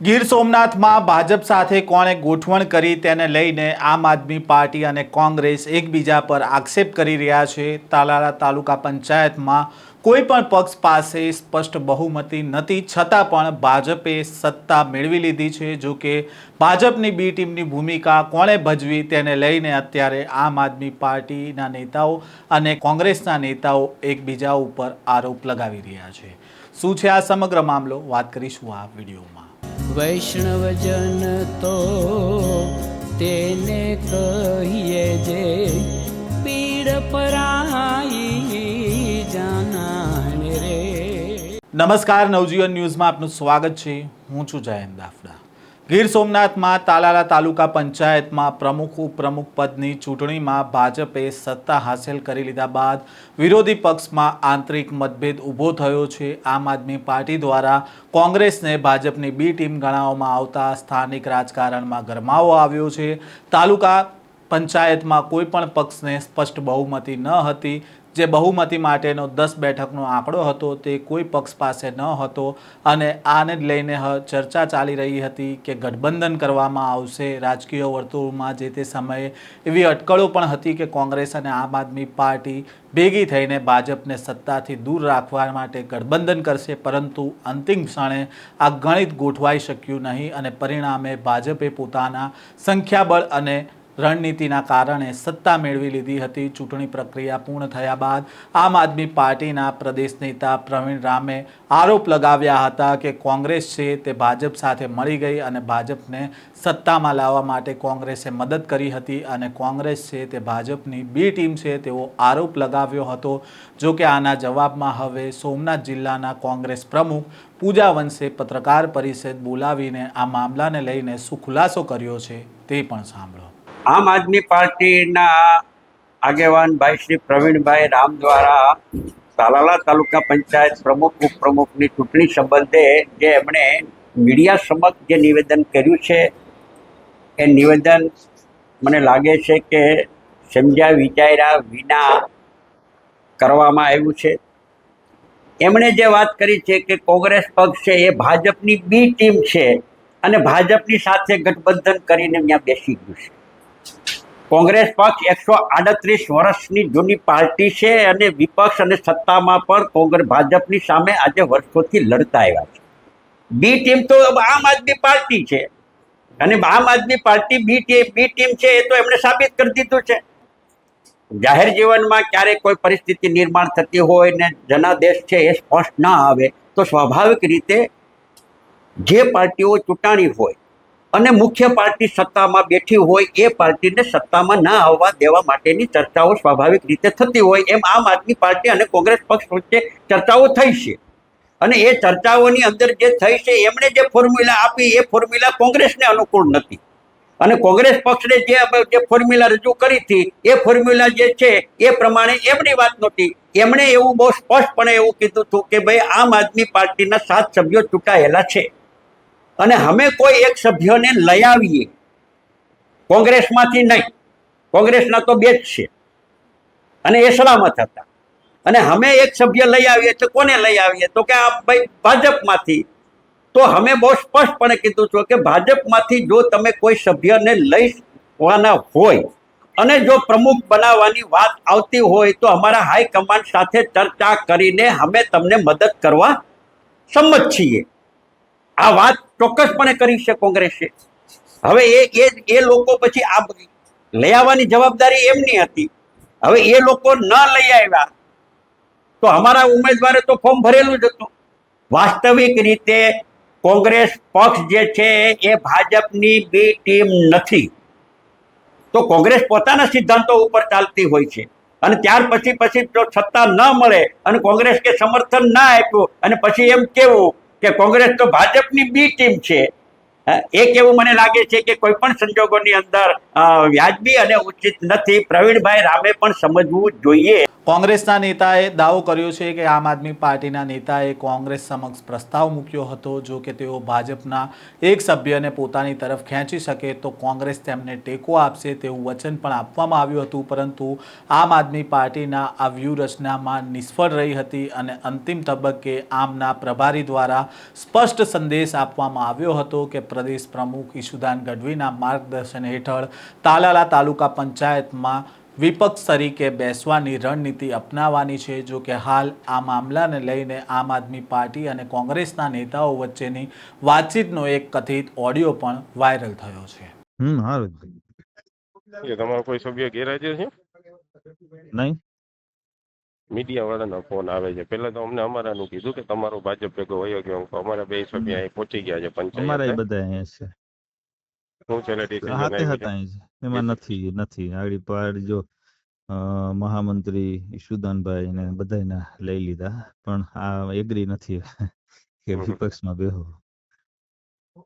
ગીર સોમનાથમાં ભાજપ સાથે કોણે ગોઠવણ કરી તેને લઈને આમ આદમી પાર્ટી અને કોંગ્રેસ એકબીજા પર આક્ષેપ કરી રહ્યા છે। તાલાલા તાલુકા પંચાયતમાં કોઈ પણ પક્ષ પાસે સ્પષ્ટ બહુમતી નથી, છતાં પણ ભાજપે સત્તા મેળવી લીધી છે। જો કે ભાજપની બી ટીમની ભૂમિકા કોણે ભજવી તેને લઈને અત્યારે આમ આદમી પાર્ટીના નેતાઓ અને કોંગ્રેસના નેતાઓ એકબીજા ઉપર આરોપ લગાવી રહ્યા છે। શું છે આ સમગ્ર મામલો, વાત કરીશું આ વિડીયોમાં। વૈષ્ણવજન તો તેને કહીએ જે પીડ પરાઈ જાનાને રે। નમસ્કાર, નવજીવન ન્યૂઝમાં આપનું સ્વાગત છે। હું છું જયંત દાફડા। ગીર સોમનાથમાં તાલાલા તાલુકા પંચાયતમાં પ્રમુખ ઉપપ્રમુખ પદની ચૂંટણીમાં ભાજપે સત્તા હાંસલ કરી લીધા બાદ વિરોધી પક્ષમાં આંતરિક મતભેદ ઊભો થયો છે। આમ આદમી પાર્ટી દ્વારા કોંગ્રેસને ભાજપની બી ટીમ ગણાવવામાં આવતા સ્થાનિક રાજકારણમાં ગરમાવો આવ્યો છે। તાલુકા પંચાયતમાં કોઈ પણ પક્ષને સ્પષ્ટ બહુમતી ન હતી। જે બહુમતી માટેનો 10 બેઠકનો આંકડો હતો તે કોઈ પક્ષ પાસે ન હતો અને આને જ લઈને ચર્ચા ચાલી રહી હતી કે ગઠબંધન કરવામાં આવશે। રાજકીય વર્તુળમાં જે તે સમયે એવી અટકળો પણ હતી કે કોંગ્રેસ અને આમ આદમી પાર્ટી ભેગી થઈને ભાજપને સત્તાથી દૂર રાખવા માટે ગઠબંધન કરશે, પરંતુ અંતિમ ક્ષણે આ ગણિત ગોઠવાઈ શક્યું નહીં અને પરિણામે ભાજપે પોતાના સંખ્યાબળ અને રણનીતિના કારણે સત્તા મેળવી લીધી હતી। ચૂંટણી પ્રક્રિયા પૂર્ણ થયા બાદ આમ આદમી પાર્ટીના પ્રદેશ નેતા પ્રવીણ રામે આરોપ લગાવ્યા હતા કે કોંગ્રેસ છે તે ભાજપ સાથે મળી ગઈ અને ભાજપને સત્તામાં લાવવા માટે કોંગ્રેસે મદદ કરી હતી અને કોંગ્રેસ છે તે ભાજપની બી ટીમ છે તેવો આરોપ લગાવ્યો હતો। જો કે આના જવાબમાં હવે સોમનાથ જિલ્લાના કોંગ્રેસ પ્રમુખ પૂજા વંશે પત્રકાર પરિષદ બોલાવીને આ મામલાને લઈને શું ખુલાસો કર્યો છે તે પણ સાંભળો। આમ આદમી પાર્ટીના આગેવાન ભાઈ શ્રી પ્રવીણભાઈ રામ દ્વારા તાલાલા તાલુકા પંચાયત પ્રમુખ ઉપપ્રમુખની ચૂંટણી સંબંધે જે એમણે મીડિયા સમક્ષ જે નિવેદન કર્યું છે એ નિવેદન મને લાગે છે કે સમજ્યા વિચાર્યા વિના કરવામાં આવ્યું છે। એમણે જે વાત કરી છે કે કોંગ્રેસ પક્ષ છે એ ભાજપની બી ટીમ છે અને ભાજપની સાથે ગઠબંધન કરીને ત્યાં બેસી ગયું છે। કોંગ્રેસ પક્ષ 138 વર્ષની જૂની પાર્ટી છે અને વિપક્ષ અને સત્તામાં પણ ભાજપની સામે આજે વર્ષોથી લડતા આવ્યા છે। બી ટીમ તો આમ આદમી પાર્ટી છે અને આમ આદમી પાર્ટી બી ટીમ છે એ તો એમણે સાબિત કરી દીધું છે। જાહેર જીવનમાં ક્યારેક કોઈ પરિસ્થિતિ નિર્માણ થતી હોય ને જનાદેશ છે એ સ્પષ્ટ ના આવે તો સ્વાભાવિક રીતે જે પાર્ટીઓ ચૂંટાણી હોય અને મુખ્ય પાર્ટી સત્તામાં બેઠી હોય એ પાર્ટીને સત્તામાં ના આવવા દેવા માટેની ચર્ચાઓ સ્વાભાવિક રીતે થતી હોય એમ આમ આદમી પાર્ટી અને કોંગ્રેસ પક્ષ વચ્ચે ચર્ચાઓ થઈ છે અને એ ચર્ચાઓની અંદર જે થઈ છે એમણે જે ફોર્મ્યુલા આપી એ ફોર્મ્યુલા કોંગ્રેસને અનુકૂળ નથી અને કોંગ્રેસ પક્ષને જે ફોર્મ્યુલા રજૂ કરી હતી એ ફોર્મ્યુલા જે છે એ પ્રમાણે એમની વાત નહોતી। એમણે એવું બહુ સ્પષ્ટપણે એવું કીધું હતું કે ભાઈ આમ આદમી પાર્ટીના 7 સભ્યો ચૂંટાયેલા છે અને અમે કોઈ એક સભ્યોને લઈ આવીએ, કોંગ્રેસમાંથી નહીં, કોંગ્રેસના તો 2 જ છે અને એ સલામત હતા અને અમે એક સભ્ય લઈ આવીએ તો કોને લઈ આવીએ તો કે આ ભાઈ ભાજપમાંથી। તો અમે બહુ સ્પષ્ટપણે કીધું છું કે ભાજપમાંથી જો તમે કોઈ સભ્યને લઈવાના હોય અને જો પ્રમુખ બનાવવાની વાત આવતી હોય તો અમારા હાઈકમાન્ડ સાથે ચર્ચા કરીને અમે તમને મદદ કરવા સંમત છીએ। આ વાત ચોક્કસપણે કરી છે કોંગ્રેસે। હવે એ લોકો પછી આ લઈ આવવાની જવાબદારી એમની હતી। હવે એ લોકો ન લઈ આવ્યા તો અમારા ઉમેદવારે તો ફોર્મ ભરેલું જ હતું। વાસ્તવિક રીતે કોંગ્રેસ પક્ષ જે છે એ ભાજપની બી ટીમ નથી। તો કોંગ્રેસ પોતાના સિદ્ધાંતો ઉપર ચાલતી હોય છે અને ત્યાર પછી જો સત્તા ન મળે અને કોંગ્રેસ કે સમર્થન ના આપ્યું અને પછી એમ કેવું કે કોંગ્રેસ તો ભાજપની બી ટીમ છે, એક એવું મને લાગે છે કે કોઈ પણ સંજોગોની અંદર વ્યાજબી અને ઉચિત નથી। પ્રવીણભાઈ રામે પણ સમજવું જોઈએ। કોંગ્રેસના નેતાએ દાવો કર્યો છે કે આમ આદમી પાર્ટીના નેતાએ કોંગ્રેસ સમક્ષ પ્રસ્તાવ મૂક્યો હતો, જો કે તેઓ ભાજપના એક સભ્યને પોતાની તરફ ખેંચી શકે તો કોંગ્રેસ તેમને ટેકો આપશે તેવું વચન પણ આપવામાં આવ્યું હતું, પરંતુ આમ આદમી પાર્ટીના આ વ્યૂહરચનામાં નિષ્ફળ રહી હતી અને અંતિમ તબક્કે આમના પ્રભારી દ્વારા સ્પષ્ટ સંદેશ આપવામાં આવ્યો હતો કે પ્રદેશ પ્રમુખ ઈશુદાન ગઢવીના માર્ગદર્શન હેઠળ તાલાલા તાલુકા પંચાયતમાં વિપક્ષ તરીકે બેસવાની રણનીતિ અપનાવવાની છે। જો કે હાલ આ મામલાને લઈને આમ આદમી પાર્ટી અને કોંગ્રેસના નેતાઓ વચ્ચેની વાતચીતનો એક કથિત ઓડિયો પણ વાયરલ થયો છે। હારું એ તમારો કોઈ સભ્ય ગેરહાજર છે? નહીં મીડિયા વાળાનો ફોન આવે છે। પેલા તો અમને અમારાનું કીધું કે તમારો ભાજપ ભેગો વયો ગયો, અમારા બે સભ્ય અહીં પહોંચી ગયા છે અમારા પંચાયત। બધા અહીંયા છે, શું છે ડિસિઝન હાથે આવ્યું હતા છે? અહીં છે, એમાં નથી આગળ પાડ જો મહામંત્રી ઈશુદાનભાઈ ને બધાયના લઈ લીધા, પણ આ એગ્રી નથી કે વિપક્ષમાં બેહો।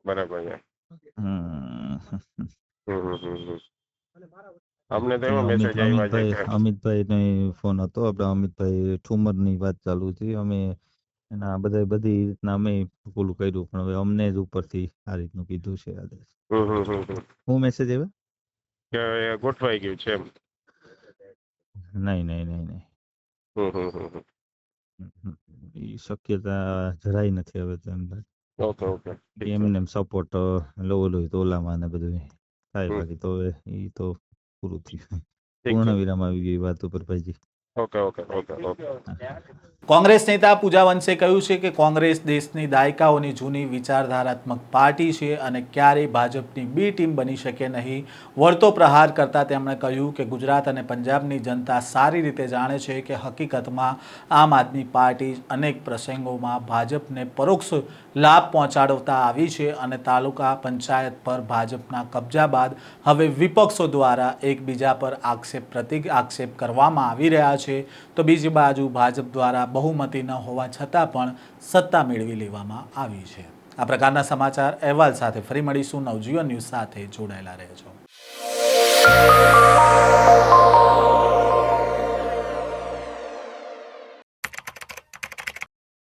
બરાબર છે। હમ. અમને તો એવો મેસેજ આવ્યા છે કે અમિતભાઈ નો ફોન હતો, આપણે અમિતભાઈ ઠુમર ની વાત ચાલુ હતી, અમે એના બધી રીતના અમે પેલું કર્યું, પણ હવે અમને જ ઉપરથી આ રીતનું કીધું છે આદેશ। હું મેસેજ આવ્યો? કે એ ગોઠવાઈ ગયું છે એમ। નહીં એ શક્યતા જરાય નથી હવે તો એમ ઓકે ઓકે ઠીક છે। એમને સપોર્ટ લોય તો ઓલામાં ને બધું થાય, બાકી તો હવે એ તો પૂરું થયું, પૂર્ણ વિરામ આવી ગઈ વાત ઉપર ભાઈજી। Okay okay okay okay Congress નેતા પૂજા વંશે કહ્યું છે કે કોંગ્રેસ દેશની દાયકાઓની જૂની વિચારધારાત્મક પાર્ટી છે અને ક્યારેય ભાજપની બી ટીમ બની શકે નહીં। વળતો પ્રહાર કરતા તેમણે કહ્યું કે ગુજરાત અને પંજાબની જનતા સારી રીતે જાણે છે કે હકીકતમાં આમ આદમી પાર્ટી અનેક પ્રસંગોમાં ભાજપને પરોક્ષ લાભ પહોંચાડતા આવી છે અને તાલુકા પંચાયત પર ભાજપના કબજા બાદ હવે વિપક્ષો દ્વારા એકબીજા પર આક્ષેપ કરવામાં આવી રહ્યા છે, તો બીજી બાજુ ભાજપ દ્વારા બહુમતી ન હોવા છતાં પણ સત્તા મેળવી લેવામાં આવી છે। આ પ્રકારના સમાચાર અહેવાલ સાથે ફરી મળીશું। નવજીવન ન્યૂઝ સાથે જોડાયેલા રહેજો।